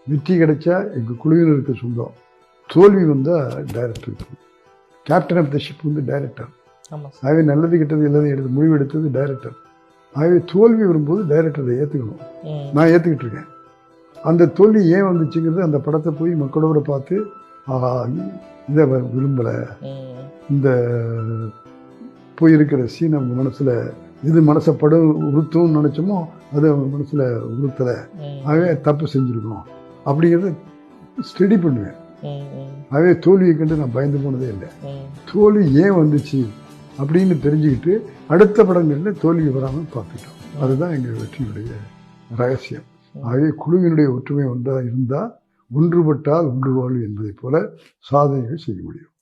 வெற்றி கிடைச்சா எங்கள் குழுவினருக்கு சொந்தம், தோல்வி வந்தால் டைரக்டருக்கு. கேப்டன் ஆஃப் த ஷிப் வந்து டைரக்டர். ஆகவே நல்லது கெட்டது எல்லாத்தையும் எடுத்து முடிவு எடுத்தது டைரக்டர். ஆகவே தோல்வி வரும்போது டைரக்டரை ஏற்றுக்கணும். நான் ஏற்றுக்கிட்டு இருக்கேன். அந்த தோல்வி ஏன் வந்துச்சுங்கிறது அந்த படத்தை போய் மக்களோட பார்த்து இதை விரும்பலை, இந்த போயிருக்கிற சீன் அவங்க மனசில் இது மனசை உறுத்தும்னு நினச்சோமோ அது அவங்க மனசில் உறுத்தலை, ஆகவே தப்பு செஞ்சுருக்கோம் அப்படிங்கிறத ஸ்டடி பண்ணுவேன். ஆகவே தோல்வியை கண்டு நான் பயந்து போனதே இல்லை. தோல்வி ஏன் வந்துச்சு அப்படின்னு தெரிஞ்சுக்கிட்டு அடுத்த படங்களில் தோல்வி வராமல் பார்த்துட்டோம். அதுதான் எங்கள் வெற்றியுடைய ரகசியம். ஆகவே குழுவினுடைய ஒற்றுமை ஒன்றாக இருந்தால் ஒன்றுபட்டால் ஒன்று வாழ்வு என்பதை போல சாதனைகள் செய்ய முடியும்.